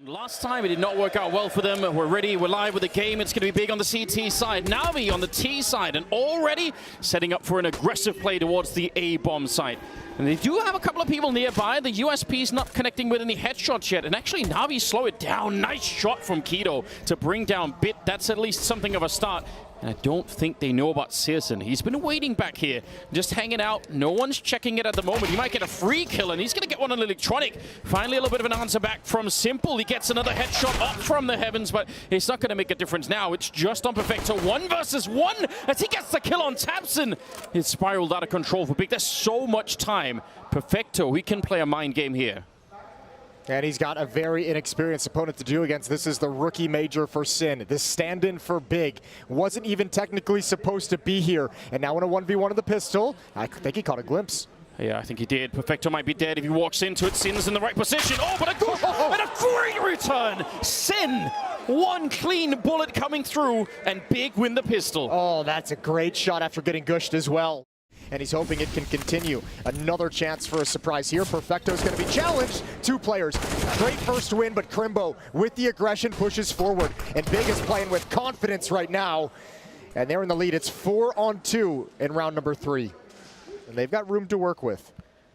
Last time it did not work out well for them. We're ready, we're live with the game. It's going to be big on the CT side. NaVi on the T side, and already setting up for an aggressive play towards the A bomb site. And they do have a couple of people nearby. The USP's not connecting with any headshots yet. And actually, NaVi slow it down. Nice shot from Keto to bring down Bit. That's at least something of a start. And I don't think they know about Searson. He's been waiting back here, just hanging out. No one's checking it at the moment. He might get a free kill, and he's going to get one on electronic. Finally, a little bit of an answer back from Simple. He gets another headshot up from the heavens, but it's not going to make a difference now. It's just on Perfecto. 1 versus 1 as he gets the kill on Tabson. It's spiraled out of control for Big. There's so much time. Perfecto, he can play a mind game here. And he's got a very inexperienced opponent to do against. This is the rookie major for Sin. This stand-in for Big wasn't even technically supposed to be here. And now in a 1v1 of the pistol, I think he caught a glimpse. Yeah, I think he did. Perfecto might be dead if he walks into it. Sin's in the right position. Oh, but and a great return. Sin, one clean bullet coming through, and Big win the pistol. Oh, that's a great shot after getting gushed as well. And he's hoping it can continue. Another chance for a surprise here. Perfecto's going to be challenged. 2 players. Great first win, but Crimbo with the aggression pushes forward. And Big is playing with confidence right now. And they're in the lead. It's 4-on-2 in round number 3. And they've got room to work with.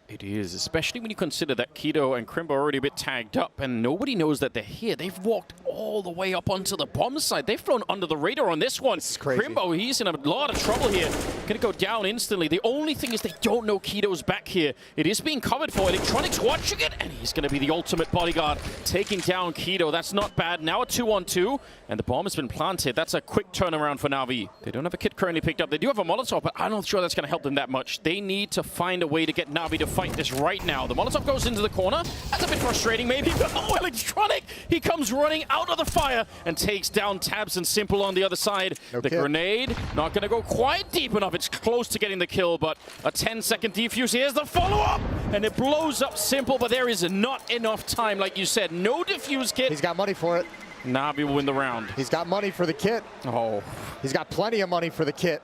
It is, especially when you consider that Keto and Crimbo are already a bit tagged up, and nobody knows that they're here. They've walked all the way up onto the bomb side. They've flown under the radar on this one. This is crazy. Crimbo, he's in a lot of trouble here. Gonna go down instantly. The only thing is they don't know Keto's back here. It is being covered for. Electronics watching it, and he's gonna be the ultimate bodyguard, taking down Keto. That's not bad. Now a 2-on-2, and the bomb has been planted. That's a quick turnaround for NaVi. They don't have a kit currently picked up. They do have a Molotov, but I'm not sure that's gonna help them that much. They need to find a way to get NaVi to fight this right now. The Molotov goes into the corner. That's a bit frustrating, maybe. But oh, Electronic! He comes running out of the fire and takes down Tabs and Simple on the other side. The grenade, not going to go quite deep enough. It's close to getting the kill, but a 10-second defuse. Here's the follow-up! And it blows up Simple, but there is not enough time, like you said. No defuse kit. He's got money for it. NaVi will win the round. He's got money for the kit. Oh. He's got plenty of money for the kit.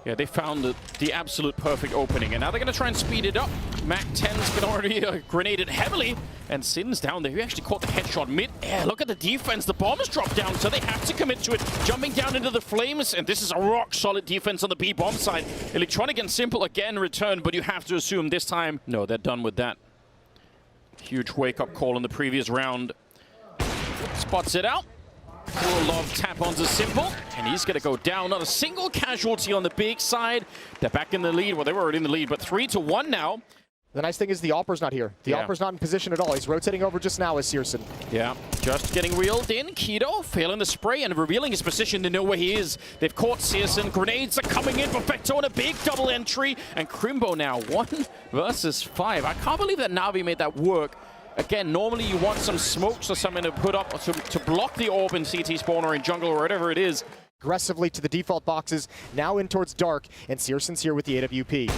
Yeah, they found the absolute perfect opening, and now they're going to try and speed it up. Mac 10's been already grenaded heavily, and Sin's down there. He actually caught the headshot mid-air. Look at the defense. The bomb has dropped down, so they have to commit to it. Jumping down into the flames, and this is a rock-solid defense on the B bomb side. Electronic and Simple again return, but you have to assume this time, no, they're done with that. Huge wake-up call in the previous round. Spots it out. Cool love tap onto Simple, and he's going to go down. Not a single casualty on the Big side. They're back in the lead. Well, they were already in the lead, but 3-1 now. The nice thing is the Opper's not here. The Opper's not in position at all. He's rotating over just now as Searson. Yeah, just getting reeled in. Keto failing the spray and revealing his position to know where he is. They've caught Searson. Grenades are coming in. Perfecto on a big double entry. And Crimbo now 1 versus 5. I can't believe that NaVi made that work. Again, normally you want some smokes or something to put up to block the orb in CT spawn or in jungle or whatever it is. Aggressively to the default boxes, now in towards dark, and Searson's here with the AWP.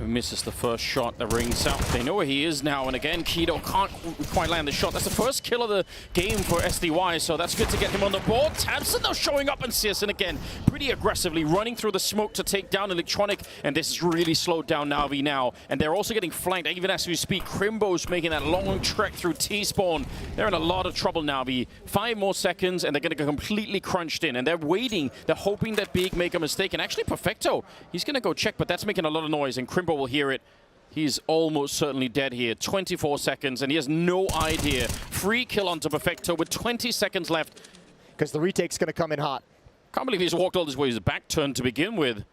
Misses the first shot, the rings out. They know where he is now, and again, Keto can't quite land the shot. That's the first kill of the game for SDY, so that's good to get him on the board. Tabson though showing up, and Searson again, pretty aggressively running through the smoke to take down Electronic, and this has really slowed down NaVi now. And they're also getting flanked, even as we speak. Crimbo's making that long trek through T-spawn. They're in a lot of trouble, NaVi. 5 more seconds, and they're going to get completely crunched in, and they're waiting. They're hoping that Big make a mistake, and actually Perfecto, he's going to go check, but that's making a lot of noise, and Crimbo will hear it. He's almost certainly dead here. 24 seconds, and he has no idea. Free kill onto Perfecto with 20 seconds left. Because the retake's going to come in hot. Can't believe he's walked all this way. His back turned to begin with.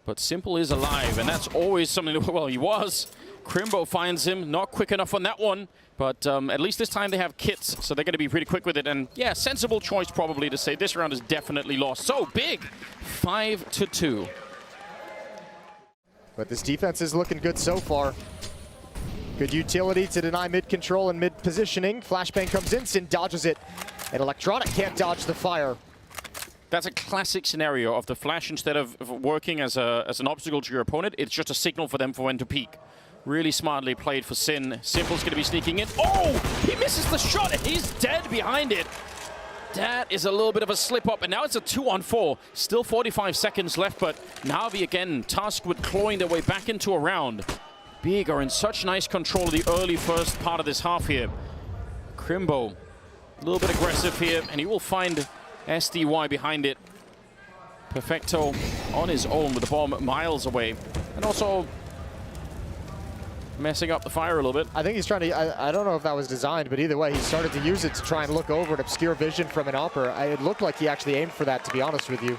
But Simple is alive, and that's always something. Well, he was. Crimbo finds him. Not quick enough on that one. But at least this time they have kits, so they're going to be pretty quick with it. And yeah, sensible choice probably to say this round is definitely lost. So Big, 5-2. But this defense is looking good so far. Good utility to deny mid-control and mid-positioning. Flashbang comes in, Sin dodges it. And Electronic can't dodge the fire. That's a classic scenario of the flash, instead of working as an obstacle to your opponent, it's just a signal for them for when to peek. Really smartly played for Sin. Simple's going to be sneaking in. Oh! He misses the shot, and he's dead behind it. That is a little bit of a slip-up, and now it's a 2-on-4. Still 45 seconds left, but NaVi again tasked with clawing their way back into a round. Big are in such nice control of the early first part of this half here. Crimbo, a little bit aggressive here, and he will find SDY behind it. Perfecto on his own with the bomb miles away, and also messing up the fire a little bit. I think he's trying to, I don't know if that was designed, but either way, he started to use it to try and look over and obscure vision from an upper. It looked like he actually aimed for that, to be honest with you.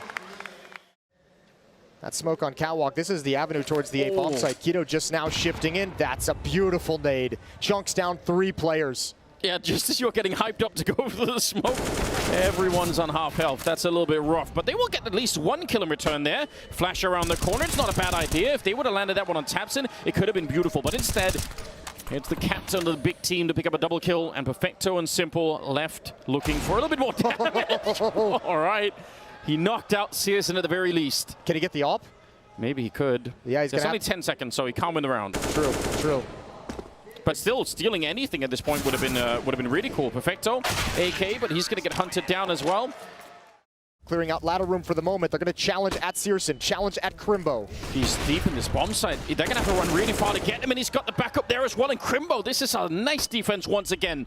That smoke on catwalk, this is the avenue towards the A bomb site. Keto just now shifting in. That's a beautiful nade. Chunks down 3 players. Yeah, just as you're getting hyped up to go for the smoke, everyone's on half health. That's a little bit rough, but they will get at least 1 kill in return there. Flash around the corner, it's not a bad idea. If they would have landed that one on Tapson, it could have been beautiful, but instead, it's the captain of the big team to pick up a double kill, and Perfecto and Simple left looking for a little bit more damage. All right, he knocked out Searson at the very least. Can he get the op? Maybe he could. Yeah, he's There's only 10 seconds, so he can't win the round. True, true. But still, stealing anything at this point would have been really cool. Perfecto, AK, but he's going to get hunted down as well. Clearing out ladder room for the moment. They're going to challenge at Searson, challenge at Crimbo. He's deep in this bomb site. They're going to have to run really far to get him, and he's got the backup there as well. And Crimbo, this is a nice defense once again.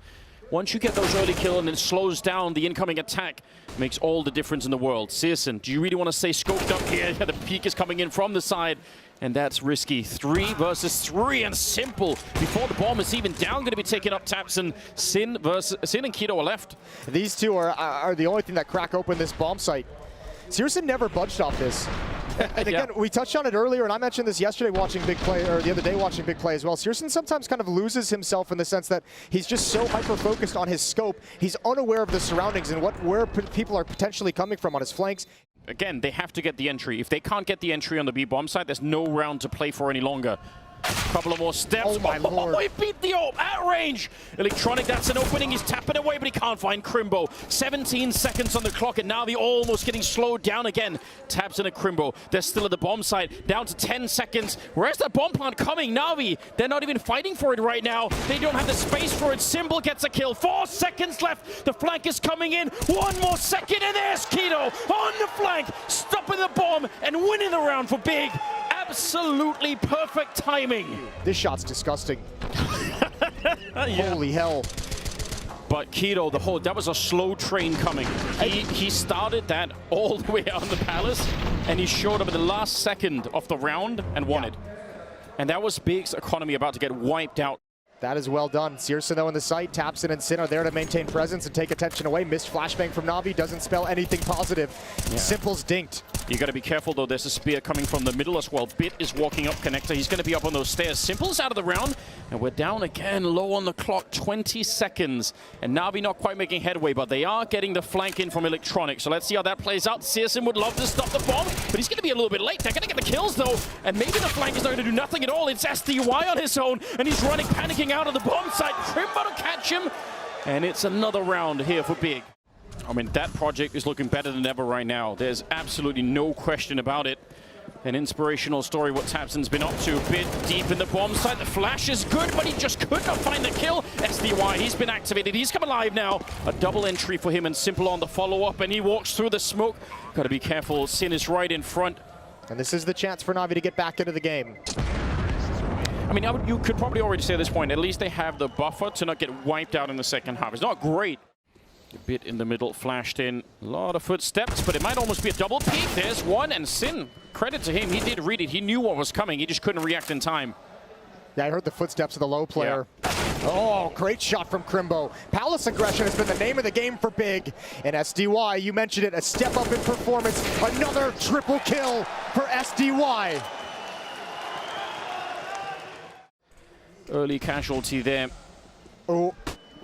Once you get those early kills and it slows down the incoming attack, makes all the difference in the world. Searson, do you really want to stay scoped up here? Yeah, the peak is coming in from the side, and that's risky. 3 versus 3, and Simple, before the bomb is even down, going to be taking up Tapson. Sin and Keto are left. These two are the only thing that crack open this bomb site. Searson never budged off this. And again, we touched on it earlier, and I mentioned this yesterday watching Big Play, or the other day watching Big Play as well. Searson sometimes kind of loses himself in the sense that he's just so hyper-focused on his scope. He's unaware of the surroundings and where people are potentially coming from on his flanks. Again, they have to get the entry. If they can't get the entry on the B bomb site, there's no round to play for any longer. Couple of more steps. Oh my lord. He beat the AWP at range. Electronic, that's an opening. He's tapping away, but he can't find Crimbo. 17 seconds on the clock, and NaVi almost getting slowed down again. Taps in a Crimbo. They're still at the bomb site. Down to 10 seconds. Where's that bomb plant coming? NaVi, they're not even fighting for it right now. They don't have the space for it. Simple gets a kill. 4 seconds left. The flank is coming in. 1 more second, and there's Keto on the flank, stopping the bomb and winning the round for Big. Absolutely perfect timing. This shot's disgusting. Holy hell. But Keto, that was a slow train coming. He started that all the way out on the palace, and he showed up at the last second of the round and won it. And that was Big's economy about to get wiped out. That is well done. Searson, though, in the site. Tapson and Sin are there to maintain presence and take attention away. Missed flashbang from NaVi doesn't spell anything positive. Yeah. Simple's dinked. You got to be careful, though. There's a spear coming from the middle as well. Bit is walking up connector. He's going to be up on those stairs. Simple's out of the round, and we're down again, low on the clock, 20 seconds. And NaVi not quite making headway, but they are getting the flank in from Electronic. So let's see how that plays out. Searson would love to stop the bomb, but he's going to be a little bit late. They're going to get the kills, though, and maybe the flank is not going to do nothing at all. It's SDY on his own, and he's running, panicking out of the bomb site. Crimbo to catch him, and it's another round here for Big. I mean, that project is looking better than ever right now. There's absolutely no question about it. An inspirational story what Tapson's been up to. Bit deep in the bomb site. The flash is good, but he just could not find the kill. SDY, he's been activated. He's come alive now. A double entry for him, and Simple on the follow-up, and he walks through the smoke. Got to be careful. Sin is right in front. And this is the chance for NaVi to get back into the game. I mean, you could probably already say at this point, at least they have the buffer to not get wiped out in the second half. It's not great. A bit in the middle, flashed in. A lot of footsteps, but it might almost be a double peek. There's one, and Sin, credit to him, he did read it. He knew what was coming. He just couldn't react in time. Yeah, I heard the footsteps of the low player. Yeah. Oh, great shot from Crimbo. Palace aggression has been the name of the game for Big. And SDY, you mentioned it, a step up in performance. Another triple kill for SDY. Early casualty there. Oh,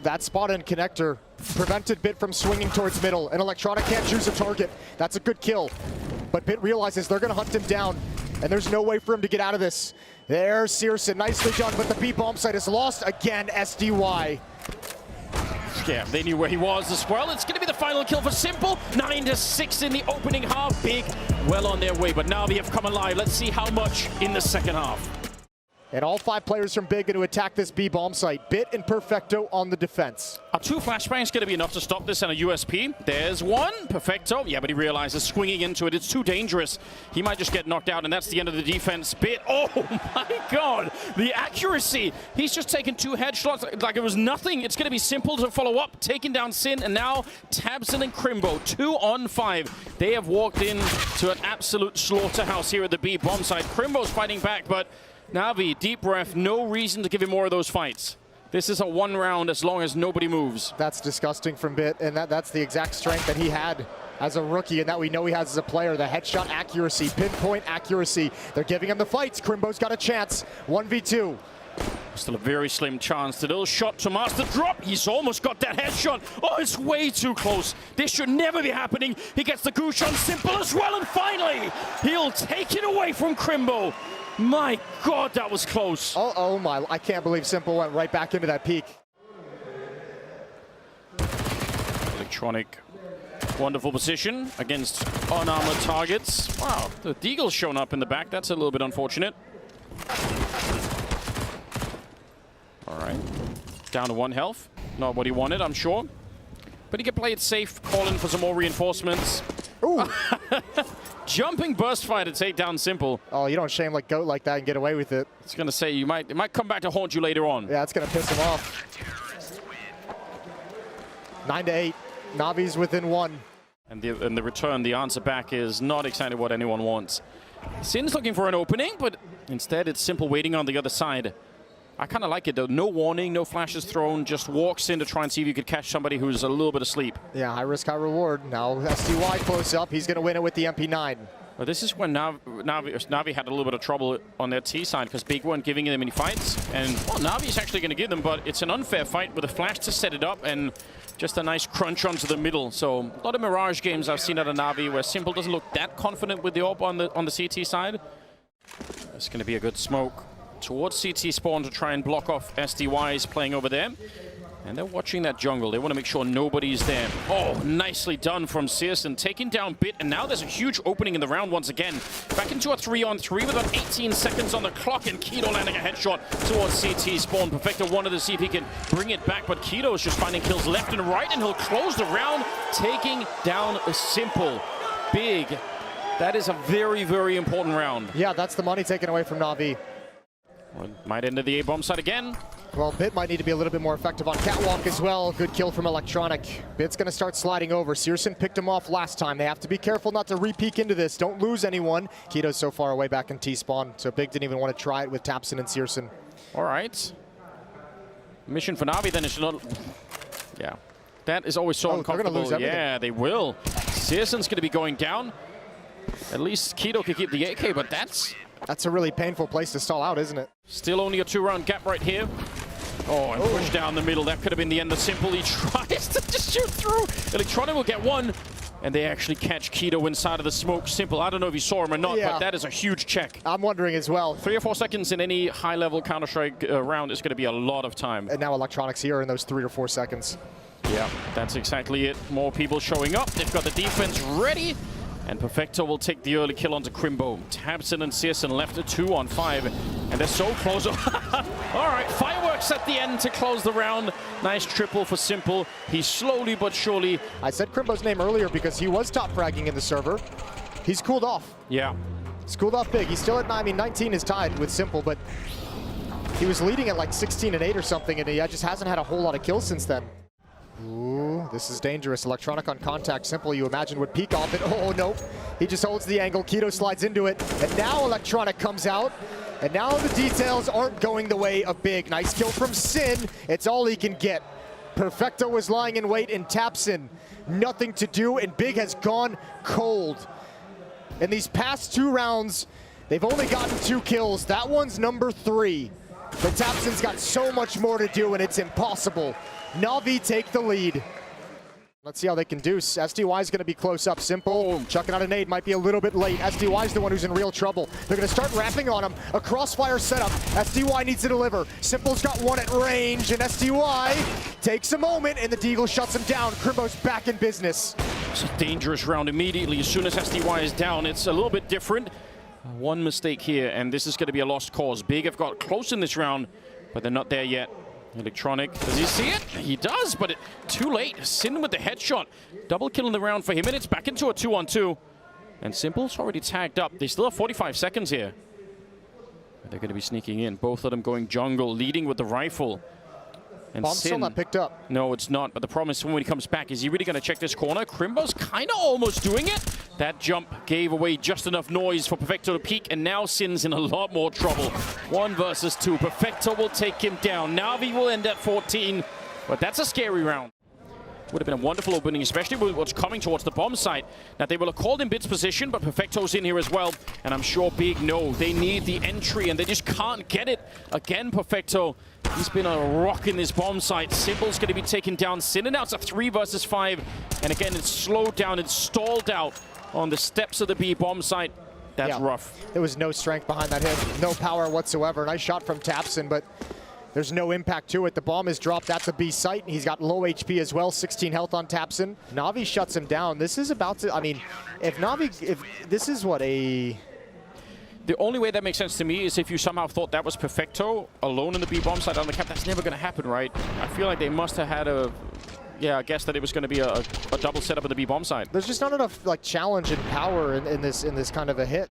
that spot in connector prevented Bit from swinging towards middle. And Electronic can't choose a target. That's a good kill. But Bit realizes they're going to hunt him down, and there's no way for him to get out of this. There's Searson, nicely done, but the B bomb site is lost again. SDY. Yeah, they knew where he was as well. It's going to be the final kill for Simple. 9-6 in the opening half. Big well on their way, but NaVi have come alive. Let's see how much in the second half. And all 5 players from Big going to attack this B bomb site. Bit and Perfecto on the defense. Are 2 flashbangs going to be enough to stop this and a USP? There's one. Perfecto. Yeah, but he realizes swinging into it, it's too dangerous. He might just get knocked out, and that's the end of the defense. Bit. Oh, my God. The accuracy. He's just taken 2 headshots like it was nothing. It's going to be simple to follow up. Taking down Sin, and now tabseN and Crimbo. 2 on 5. They have walked in to an absolute slaughterhouse here at the B bomb site. Crimbo's fighting back, but NaVi, deep breath, no reason to give him more of those fights. This is a 1 round as long as nobody moves. That's disgusting from Bit, and that's the exact strength that he had as a rookie and that we know he has as a player. The headshot accuracy, pinpoint accuracy. They're giving him the fights. Crimbo's got a chance. 1v2. Still a very slim chance. The little shot to master drop. He's almost got that headshot. Oh, it's way too close. This should never be happening. He gets the goosh on Simple as well, and finally, he'll take it away from Crimbo. My God, that was close. Oh my, I can't believe Simple went right back into that peak. Electronic, wonderful position against unarmored targets. Wow, the Deagle's shown up in the back. That's a little bit unfortunate. All right, down to 1 health. Not what he wanted, I'm sure. But he can play it safe, call in for some more reinforcements. Ooh. Jumping burst fire to take down Simple. Oh, you don't shame like GOAT like that and get away with it. It's going to say it might come back to haunt you later on. Yeah, it's going to piss him off. 9-8. NaVi's within 1. And the return, the answer back is not exactly what anyone wants. Sin's looking for an opening, but instead it's Simple waiting on the other side. I kind of like it though. No warning, no flashes thrown, just walks in to try and see if you could catch somebody who's a little bit asleep. Yeah, high risk, high reward. Now SDY close up. He's going to win it with the MP9. Well, this is when NaVi had a little bit of trouble on their T side because Big weren't giving them any fights. And well, NaVi's actually going to give them, but it's an unfair fight with a flash to set it up and just a nice crunch onto the middle. So a lot of Mirage games I've seen out of NaVi where Simple doesn't look that confident with the AWP on the CT side. It's going to be a good smoke towards CT spawn to try and block off SDYs playing over there. And they're watching that jungle. They want to make sure nobody's there. Oh, nicely done from seule, taking down Bit. And now there's a huge opening in the round once again. Back into a 3-on-3 with about 18 seconds on the clock. And keto landing a headshot towards CT spawn. Perfecto wanted to see if he can bring it back. But keto is just finding kills left and right. And he'll close the round, taking down a Simple. Big. That is a very, very important round. Yeah, that's the money taken away from NaVi. Well, might end the A-bomb side again. Well, Bit might need to be a little bit more effective on Catwalk as well. Good kill from Electronic. Bit's going to start sliding over. seule picked him off last time. They have to be careful not to re-peek into this. Don't lose anyone. Keto's so far away back in T-spawn, so Big didn't even want to try it with tabseN and seule. All right. Mission for NaVi then is not... Yeah. That is always so uncomfortable. They're gonna lose everything. Yeah, they will. seul's going to be going down. At least keto can keep the AK, but that's a really painful place to stall out, isn't it? Still only a 2-round gap right here. Oh, and push down the middle. That could have been the end of Simple. He tries to just shoot through. Electronic will get one. And they actually catch keto inside of the smoke. Simple. I don't know if you saw him or not, but that is a huge check. I'm wondering as well. 3 or 4 seconds in any high-level Counter-Strike round is going to be a lot of time. And now Electronic's here in those 3 or 4 seconds. Yeah, that's exactly it. More people showing up. They've got the defense ready. And Perfecto will take the early kill onto Crimbo. tabseN and seule left at 2-on-5. And they're so close. All right, fireworks at the end to close the round. Nice triple for Simple. He's slowly but surely... I said Crimbo's name earlier because he was top fragging in the server. He's cooled off. Yeah. He's cooled off big. He's still at 9. I mean, 19 is tied with Simple, but he was leading at like 16 and 8 or something, and he just hasn't had a whole lot of kills since then. Ooh, this is dangerous. Electronic on contact. Simple, you imagine, would peek off it. Oh, no. He just holds the angle. Keto slides into it. And now Electronic comes out. And now the details aren't going the way of Big. Nice kill from Sin. It's all he can get. Perfecto was lying in wait in tabseN. Nothing to do, and Big has gone cold. In these past 2 rounds, they've only gotten 2 kills. That one's number 3. But tabseN's got so much more to do, and it's impossible. NaVi take the lead. Let's see how they can do. SDY's going to be close up. Simple chucking out a nade, might be a little bit late. SDY's the one who's in real trouble. They're going to start ramping on him. A crossfire setup. SDY needs to deliver. Simple's got one at range, and SDY takes a moment, and the Deagle shuts him down. Crimbo's back in business. It's a dangerous round immediately. As soon as SDY is down, it's a little bit different. One mistake here, and this is going to be a lost cause. Big have got close in this round, but they're not there yet. Electronic, does he see it? He does, but too late. Sin with the headshot. Double kill in the round for him, and it's back into a 2-on-2. And Simple's already tagged up. They still have 45 seconds here. They're going to be sneaking in. Both of them going jungle, leading with the rifle. And Bomb's still not picked up. No, it's not. But the problem is when he comes back, is he really going to check this corner? Crimbo's kind of almost doing it. That jump gave away just enough noise for Perfecto to peek, and now Sin's in a lot more trouble. 1 versus 2. Perfecto will take him down. NaVi will end at 14, but that's a scary round. Would have been a wonderful opening, especially with what's coming towards the bomb site. Now, they will have called in Bit's position, but Perfecto's in here as well. And I'm sure Big know they need the entry, and they just can't get it. Again, Perfecto, he's been a rock in this bomb site. Simple's going to be taken down. Sin, and now it's a 3 versus 5. And again, it's slowed down. It's stalled out on the steps of the B bomb site. That's rough. There was no strength behind that hit. No power whatsoever. Nice shot from Tapson, but there's no impact to it. The bomb is dropped at the B site. He's got low HP as well, 16 health on Tapson. NaVi shuts him down. This is about to, I mean, if this is what a... The only way that makes sense to me is if you somehow thought that was Perfecto alone in the B bomb site on the cap. That's never going to happen, right? I feel like they must have had a... Yeah, I guess that it was going to be a double setup in the B bomb site. There's just not enough like challenge and power in this kind of a hit.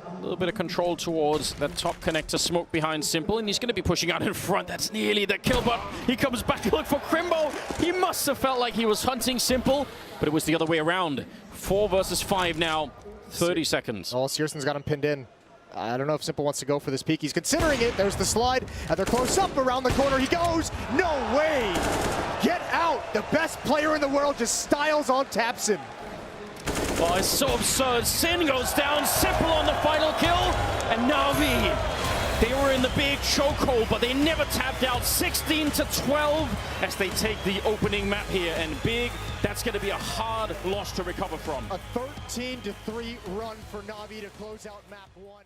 A little bit of control towards that top connector, smoke behind Simple, and he's going to be pushing out in front. That's nearly the kill, but he comes back to look for Crimbo. He must have felt like he was hunting Simple, but it was the other way around. 4 versus 5 now, 30 seconds. Oh, Searson's got him pinned in. I don't know if Simple wants to go for this peek. He's considering it. There's the slide, and they're close up around the corner. He goes. No way. Get out. The best player in the world just styles on Tapson. Oh, it's so absurd. Sin goes down, Simple on the final kill, and NaVi, they were in the big chokehold, but they never tapped out. 16-12 as they take the opening map here, and Big, that's going to be a hard loss to recover from. A 13-3 run for NaVi to close out map 1.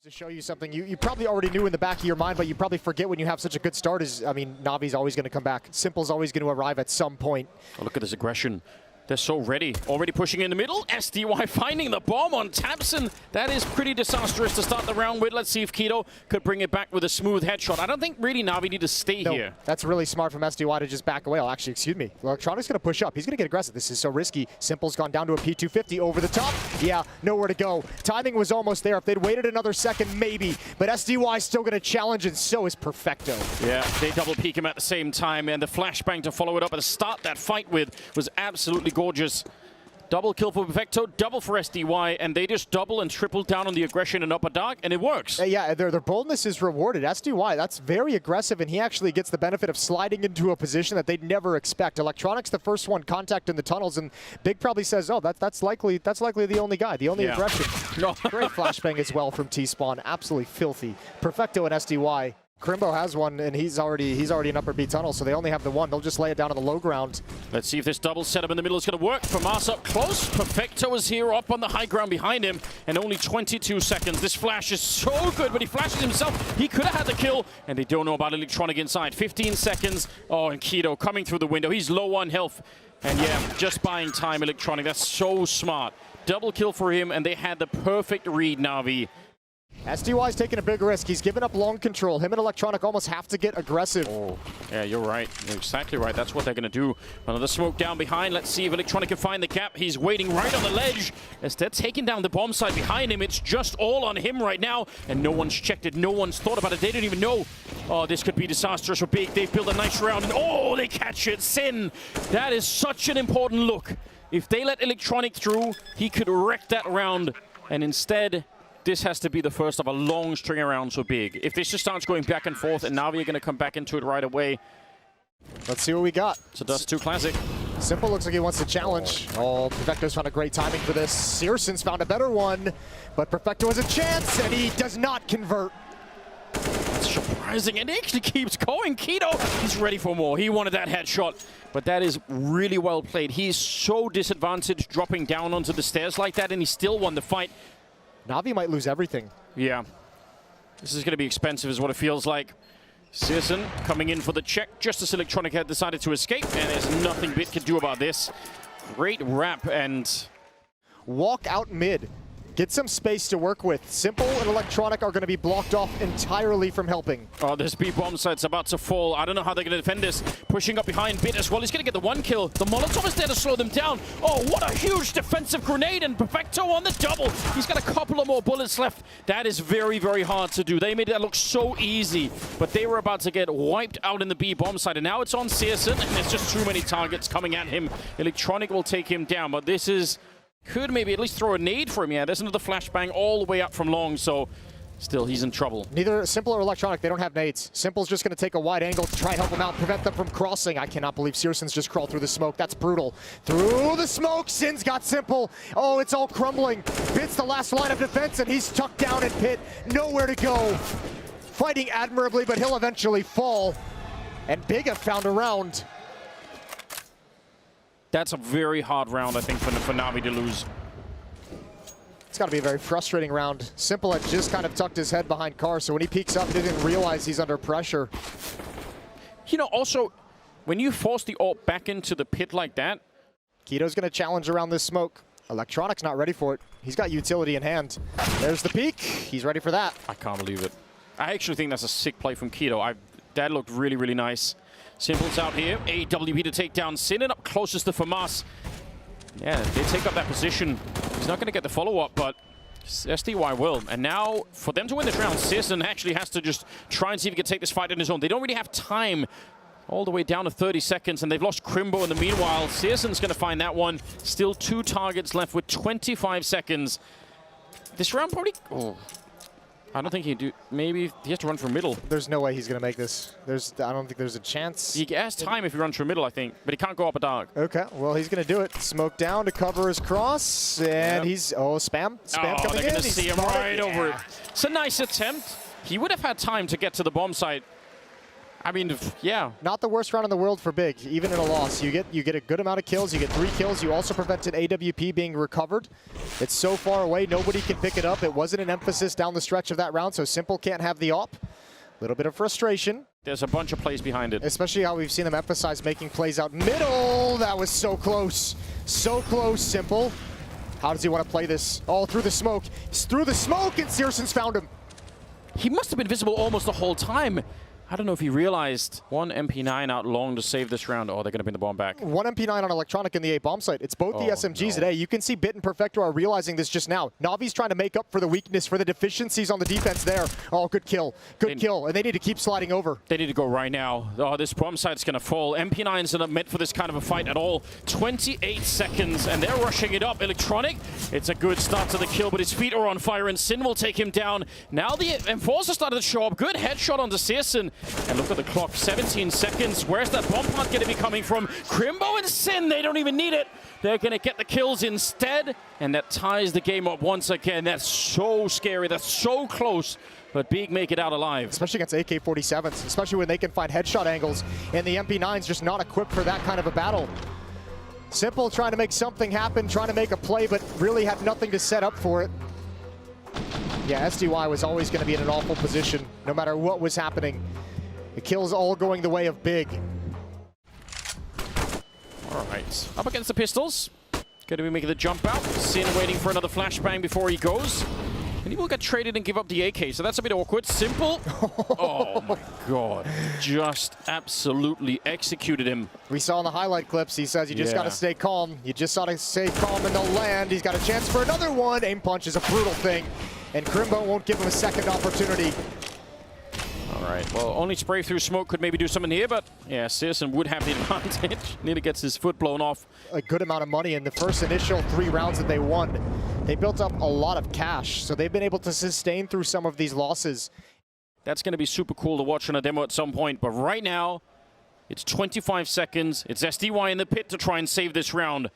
To show you something you probably already knew in the back of your mind, but you probably forget when you have such a good start is, I mean, NaVi's always going to come back. Simple's always going to arrive at some point. Oh, look at this aggression. They're so ready. Already pushing in the middle. SDY finding the bomb on Tapson. That is pretty disastrous to start the round with. Let's see if Keto could bring it back with a smooth headshot. I don't think really NaVi need to stay here. That's really smart from SDY to just back away. Oh, actually, excuse me. Electronic's going to push up. He's going to get aggressive. This is so risky. Simple's gone down to a P250 over the top. Yeah, nowhere to go. Timing was almost there. If they'd waited another second, maybe. But SDY's still going to challenge, and so is Perfecto. Yeah, they double peek him at the same time, and the flashbang to follow it up and start that fight with was absolutely gorgeous. Double kill for Perfecto, double for SDY, and they just double and triple down on the aggression in upper dark, and it works. Yeah, their boldness is rewarded. SDY, that's very aggressive, and he actually gets the benefit of sliding into a position that they'd never expect. Electronics, the first one, contact in the tunnels, and Big probably says, oh, that's likely the only guy, the only aggression. No. Great flashbang as well from T-Spawn, absolutely filthy. Perfecto and SDY. Crimbo has one, and he's already in upper B tunnel, so they only have the one. They'll just lay it down on the low ground. Let's see if this double setup in the middle is going to work. Famas up close. Perfecto is here up on the high ground behind him, and only 22 seconds. This flash is so good, but he flashes himself. He could have had the kill, and they don't know about Electronic inside. 15 seconds. Oh, and Keto coming through the window. He's low on health. And yeah, just buying time, Electronic. That's so smart. Double kill for him, and they had the perfect read, NaVi. SDY's taking a big risk. He's given up long control. Him and Electronic almost have to get aggressive. Oh, yeah, you're right. You're exactly right. That's what they're going to do. Another smoke down behind. Let's see if Electronic can find the gap. He's waiting right on the ledge. As they're taking down the bomb side behind him, it's just all on him right now. And no one's checked it. No one's thought about it. They didn't even know. Oh, this could be disastrous for Big. They've built a nice round. And oh, they catch it. Sin. That is such an important look. If they let Electronic through, he could wreck that round. And instead, this has to be the first of a long string of rounds for Big. If this just starts going back and forth, and NaVi are going to come back into it right away. Let's see what we got. It's a Dust 2 Classic. Simple looks like he wants to challenge. Oh, Perfecto's found a great timing for this. Searson's found a better one, but Perfecto has a chance, and he does not convert. That's surprising, and he actually keeps going. Keto, he's ready for more. He wanted that headshot, but that is really well played. He's so disadvantaged dropping down onto the stairs like that, and he still won the fight. NaVi might lose everything. Yeah. This is going to be expensive is what it feels like. Searson coming in for the check just as Electronic had decided to escape, and there's nothing Bit can do about this. Great wrap and... Walk out mid. Get some space to work with. Simple and Electronic are going to be blocked off entirely from helping. Oh, this B-bomb site's about to fall. I don't know how they're going to defend this. Pushing up behind Bit as well. He's going to get the one kill. The Molotov is there to slow them down. Oh, what a huge defensive grenade, and Perfecto on the double. He's got a couple of more bullets left. That is very, very hard to do. They made that look so easy, but they were about to get wiped out in the B-bomb site, and now it's on Searson, and there's just too many targets coming at him. Electronic will take him down, but this is... Could maybe at least throw a nade for him. Yeah, there's another flashbang all the way up from long, so still he's in trouble. Neither Simple or Electronic, they don't have nades. Simple's just going to take a wide angle to try and help him out, prevent them from crossing. I cannot believe Searson's just crawled through the smoke. That's brutal. Through the smoke, Sin's got Simple. Oh, it's all crumbling. Bit's the last line of defense, and he's tucked down in pit. Nowhere to go. Fighting admirably, but he'll eventually fall. And Big have found a round. That's a very hard round, I think, for NaVi to lose. It's got to be a very frustrating round. Simple had just kind of tucked his head behind Carr, so when he peeks up, he didn't realize he's under pressure. You know, also, when you force the AWP back into the pit like that... Keto's going to challenge around this smoke. Electronic's not ready for it. He's got utility in hand. There's the peek. He's ready for that. I can't believe it. I actually think that's a sick play from Keto. That looked really, really nice. Simple's out here. AWP to take down Sin, and up closest to Famas. Yeah, they take up that position. He's not going to get the follow-up, but SDY will. And now, for them to win this round, Searson actually has to just try and see if he can take this fight on his own. They don't really have time. All the way down to 30 seconds, and they've lost Crimbo in the meanwhile. Searson's going to find that one. Still 2 targets left with 25 seconds. This round probably... Oh. I don't think he do. Maybe he has to run for middle. There's no way he's going to make this. I don't think there's a chance. He has time if he runs for middle, I think, but he can't go up a dark. Okay, well, he's going to do it. Smoke down to cover his cross, and he's... Oh, spam coming in. They're going to see him right over it. It's a nice attempt. He would have had time to get to the bomb site. I mean, yeah. Not the worst round in the world for Big, even in a loss. You get a good amount of kills. You get 3 kills. You also prevented AWP being recovered. It's so far away, nobody can pick it up. It wasn't an emphasis down the stretch of that round, so Simple can't have the op. Little bit of frustration. There's a bunch of plays behind it. Especially how we've seen them emphasize making plays out middle. That was so close. So close, Simple. How does he want to play this? Oh, through the smoke. It's through the smoke, and Searson's found him. He must have been visible almost the whole time. I don't know if he realized. 1 MP9 out long to save this round. Oh, they're going to bring the bomb back. 1 MP9 on Electronic in the A bomb site. It's both the SMGs today. You can see Bit and Perfecto are realizing this just now. Navi's trying to make up for the weakness, for the deficiencies on the defense there. Oh, good kill. Good kill. And they need to keep sliding over. They need to go right now. Oh, this bomb site's going to fall. MP9's not meant for this kind of a fight at all. 28 seconds, and they're rushing it up. Electronic, it's a good start to the kill, but his feet are on fire, and Sin will take him down. Now the Enforcer started to show up. Good headshot onto Searson. And look at the clock, 17 seconds. Where's that bomb plant going to be coming from? Crimbo and Sin, they don't even need it. They're going to get the kills instead, and that ties the game up once again. That's so scary. That's so close, but Big make it out alive. Especially against AK-47s, especially when they can find headshot angles, and the MP9's just not equipped for that kind of a battle. Simple trying to make something happen, trying to make a play, but really had nothing to set up for it. Yeah, SDY was always going to be in an awful position, no matter what was happening. The kills all going the way of Big. All right, up against the pistols. Going to be making the jump out. Sin waiting for another flashbang before he goes. And he will get traded and give up the AK, so that's a bit awkward. Simple. Oh my god. Just absolutely executed him. We saw in the highlight clips, he says you just got to stay calm. You just got to stay calm in the land. He's got a chance for another one. Aim punch is a brutal thing. And Crimbo won't give him a second opportunity. All right, well, only spray through smoke could maybe do something here, but yeah, Searson would have the advantage. Nearly gets his foot blown off. A good amount of money in the first initial 3 rounds that they won. They built up a lot of cash, so they've been able to sustain through some of these losses. That's going to be super cool to watch on a demo at some point, but right now, it's 25 seconds. It's SDY in the pit to try and save this round.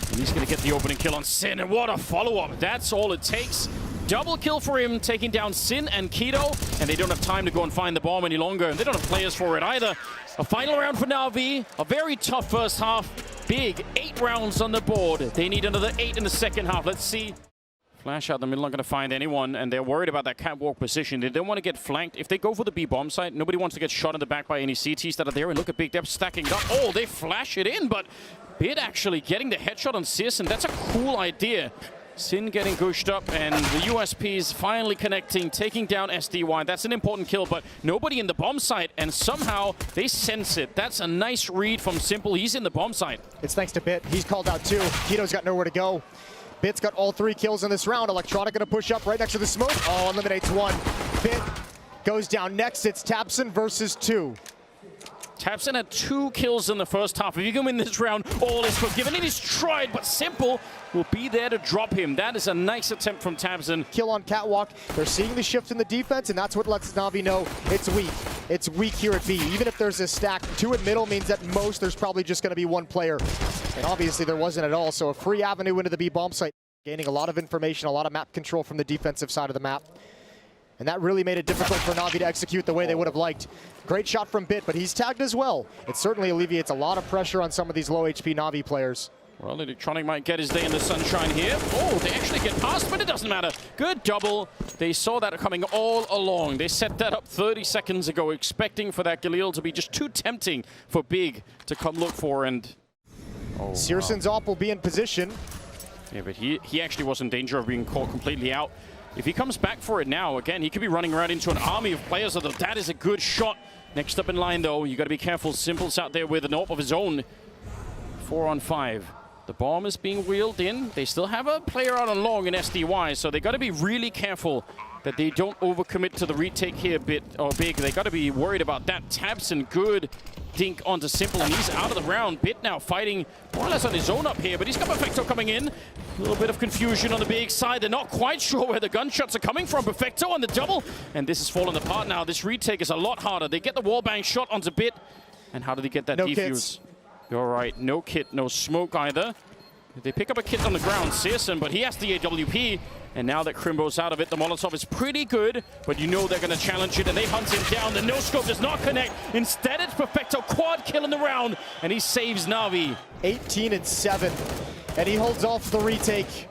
And he's going to get the opening kill on Sin, and what a follow-up. That's all it takes. Double kill for him, taking down Sin and Keto, and they don't have time to go and find the bomb any longer. They don't have players for it either. A final round for NaVi, a very tough first half. Big, 8 rounds on the board. They need another 8 in the second half. Let's see. Flash out the middle, not going to find anyone, and they're worried about that catwalk position. They don't want to get flanked. If they go for the B bomb site, nobody wants to get shot in the back by any CTs that are there. And look at Big Dep stacking up. Oh, they flash it in, but Bid actually getting the headshot on Searson. That's a cool idea. Sin getting gushed up, and the USPs finally connecting, taking down SDY. That's an important kill, but nobody in the bomb site, and somehow they sense it. That's a nice read from Simple. He's in the bomb site. It's thanks to Bit. He's called out too. Keto's got nowhere to go. Bit's got all 3 kills in this round. Electronic gonna push up right next to the smoke. Oh, eliminates 1. Bit goes down next. It's tabseN versus 2. tabseN had 2 kills in the first half. If you can win this round, all is forgiven. It is tried, but Simple will be there to drop him. That is a nice attempt from tabseN. Kill on Catwalk. They're seeing the shift in the defense, and that's what lets NaVi know it's weak. It's weak here at B. Even if there's a stack, 2 at middle means at most there's probably just going to be 1 player. And obviously there wasn't at all, so a free avenue into the B bomb site. Gaining a lot of information, a lot of map control from the defensive side of the map. And that really made it difficult for NaVi to execute the way they would have liked. Great shot from Bit, but he's tagged as well. It certainly alleviates a lot of pressure on some of these low HP NaVi players. Well, Electronic might get his day in the sunshine here. Oh, they actually get past, but it doesn't matter. Good double. They saw that coming all along. They set that up 30 seconds ago, expecting for that Galil to be just too tempting for Big to come look for. And searsin's op will be in position. Yeah, but he actually was in danger of being caught completely out. If he comes back for it now, again, he could be running right into an army of players. So that is a good shot. Next up in line, though, you got to be careful. Simple's out there with an AWP of his own. 4 on 5. The bomb is being wheeled in. They still have a player out on long in SDY, so they got to be really careful that they don't overcommit to the retake here Big. They got to be worried about that. tabseN, good dink onto Simple, and he's out of the round. Bit now fighting more or less on his own up here, but he's got Perfecto coming in. A little bit of confusion on the Big side. They're not quite sure where the gunshots are coming from. Perfecto on the double, and this is falling apart now. This retake is a lot harder. They get the wallbang shot onto Bit, and how did he get that defuse? Kits. You're right, no kit, no smoke either. They pick up a kit on the ground, searsin's, but he has the AWP. And now that Crimbo's out of it, the Molotov is pretty good, but you know they're going to challenge it, and they hunt him down. The no-scope does not connect. Instead, it's Perfecto, quad kill in the round, and he saves NaVi. 18 and 7, and he holds off the retake.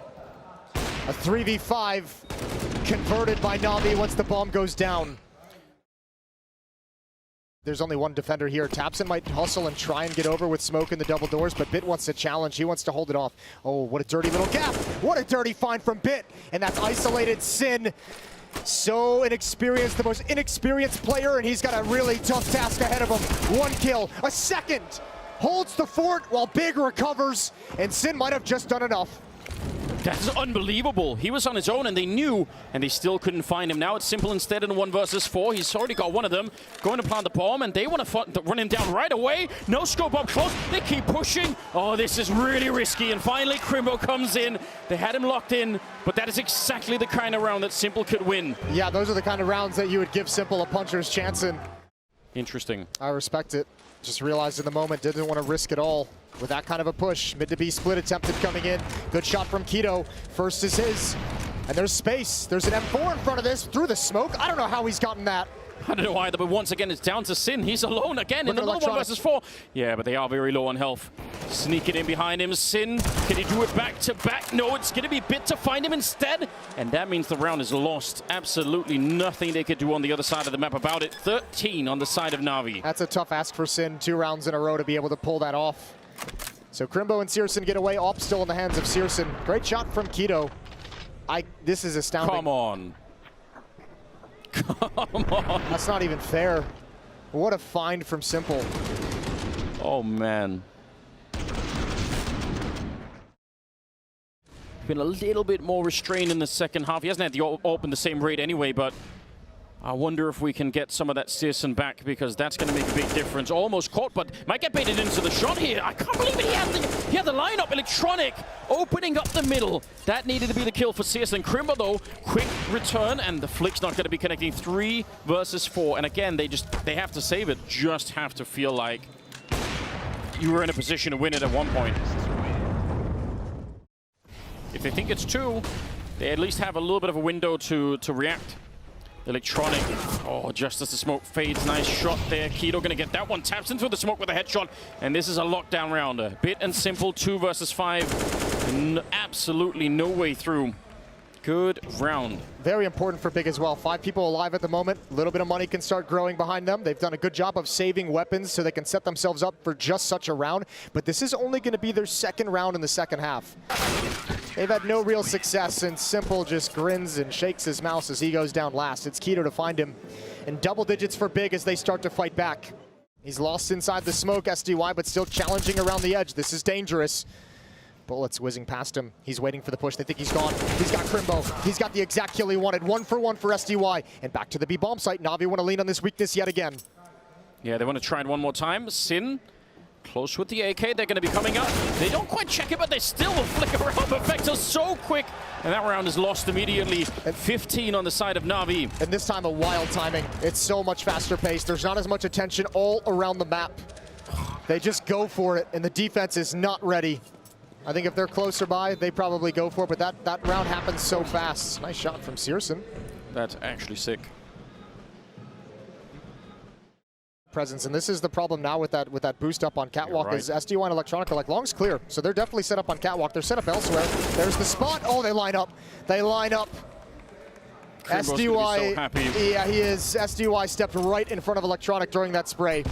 A 3v5 converted by NaVi once the bomb goes down. There's only 1 defender here. tabseN might hustle and try and get over with smoke in the double doors, but Bit wants to challenge. He wants to hold it off. Oh, what a dirty little gap. What a dirty find from Bit. And that's isolated Sin. So inexperienced, the most inexperienced player, and he's got a really tough task ahead of him. 1 kill, a second. Holds the fort while Big recovers, and Sin might have just done enough. That's unbelievable. He was on his own, and they knew, and they still couldn't find him. Now it's Simple instead in 1 versus 4. He's already got 1 of them. Going to plant the bomb, and they want to run him down right away. No scope up close. They keep pushing. Oh, this is really risky. And finally, Crimbo comes in. They had him locked in, but that is exactly the kind of round that Simple could win. Yeah, those are the kind of rounds that you would give Simple a puncher's chance in. Interesting. I respect it. Just realized in the moment, didn't want to risk it all with that kind of a push. Mid to B split attempted coming in. Good shot from Keto. First is his. And there's space. There's an M4 in front of this through the smoke. I don't know how he's gotten that. I don't know either, but once again, it's down to Sin. He's alone again in the little 1 versus 4. Yeah, but they are very low on health. Sneak it in behind him. Sin, can he do it back to back? No, it's going to be Bit to find him instead. And that means the round is lost. Absolutely nothing they could do on the other side of the map about it. 13 on the side of NaVi. That's a tough ask for Sin. 2 rounds in a row to be able to pull that off. So Crimbo and searsin's get away. AWP still in the hands of searsin's. Great shot from Keto. This is astounding. Come on. Come on. That's not even fair. What a find from Simple. Oh, man. Been a little bit more restrained in the second half. He hasn't had the AWP in the same rate anyway, but I wonder if we can get some of that searsin's back, because that's going to make a big difference. Almost caught, but might get baited into the shot here. I can't believe it. He had the lineup. Electronic opening up the middle. That needed to be the kill for searsin's. Crimbo, though, quick return, and the flick's not going to be connecting. 3 versus 4. And again, they have to save it. Just have to feel like you were in a position to win it at one point. If they think it's 2, they at least have a little bit of a window to react. Electronic, oh, just as the smoke fades, nice shot there. Keto gonna get that one, tabseN through the smoke with a headshot, and this is a lockdown rounder. Bit and Simple, 2 versus 5, absolutely no way through. Good round. Very important for Big as well. 5 people alive at the moment. A little bit of money can start growing behind them. They've done a good job of saving weapons so they can set themselves up for just such a round, but this is only gonna be their 2nd round in the second half. They've had no real success, and Simple just grins and shakes his mouse as he goes down last. It's KeyDrop to find him in double digits for big as they start to fight back. He's lost inside the smoke, SDY, but still challenging around the edge. This is dangerous. Bullets whizzing past him. He's waiting for the push. They think he's gone. He's got Crimbo. He's got the exact kill he wanted. 1-for-1 for SDY. And back to the B bomb site. NaVi want to lean on this weakness yet again. Yeah, they want to try it one more time. Sin, close with the AK. They're going to be coming up. They don't quite check it, but they still will flick around. Perfecto so quick. And that round is lost immediately. 15 on the side of NaVi. And this time a wild timing. It's so much faster paced. There's not as much attention all around the map. They just go for it, and the defense is not ready. I think if they're closer by, they probably go for it, but that round happens so fast. Nice shot from Searson. That's actually sick. Presence, and this is the problem now with that boost up on Catwalk, right. is SDY and Electronica, like, long's clear, so they're definitely set up on Catwalk. They're set up elsewhere. There's the spot. Oh, they line up. They line up. Crimbo's SDY, so happy. Yeah, he is. SDY stepped right in front of Electronic during that spray.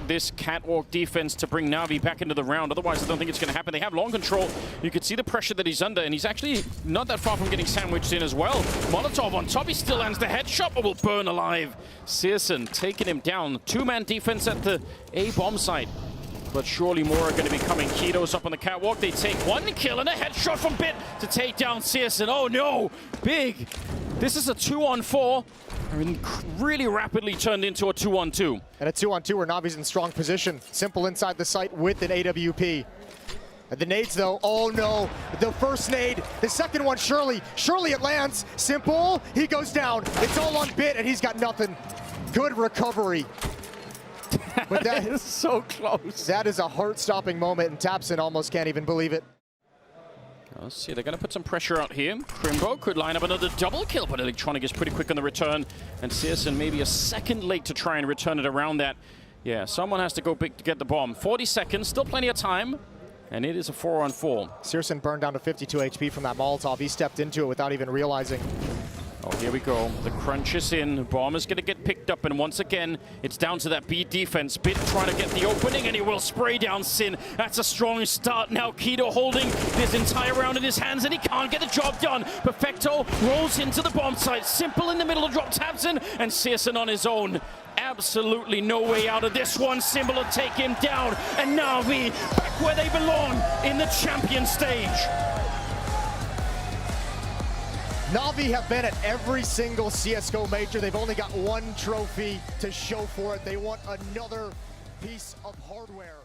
This catwalk defense to bring NaVi back into the round. Otherwise, I don't think it's going to happen. They have long control. You can see the pressure that he's under, and he's actually not that far from getting sandwiched in as well. Molotov on top. He still lands the headshot, but will burn alive. Searson taking him down. Two-man defense at the A-bomb site. But surely more are going to be coming. KeyDrop's up on the catwalk. They take one kill and a headshot from Bit to take down Searson. Oh no! Big! This is a 2-on-4. Really rapidly turned into a 2-on-2. And a 2-on-2 where NaVi's in strong position. Simple inside the site with an AWP. And the nades though, oh no, the first nade, the second one, Surely it lands. Simple, he goes down. It's all on Bit and he's got nothing. Good recovery. But that is so close. That is a heart-stopping moment, and Tapson almost can't even believe it. Let's see, they're going to put some pressure out here. Crimbo could line up another double kill, but Electronic is pretty quick on the return. And Searson maybe a second late to try and return it around that. Yeah, someone has to go big to get the bomb. 40 seconds, still plenty of time. And it is a 4-on-4. Searson burned down to 52 HP from that Molotov. He stepped into it without even realizing. Oh, here we go. The crunch is in. Bomb is going to get picked up, and once again, it's down to that B defense. Bit trying to get the opening, and he will spray down Sin. That's a strong start. Now KeyDrop holding this entire round in his hands, and he can't get the job done. Perfecto rolls into the bomb site. Simple in the middle of drop Tapson, and Searson on his own. Absolutely no way out of this one. Symbol will take him down, and NaVi back where they belong in the champion stage. NaVi have been at every single CSGO major. They've only got one trophy to show for it. They want another piece of hardware.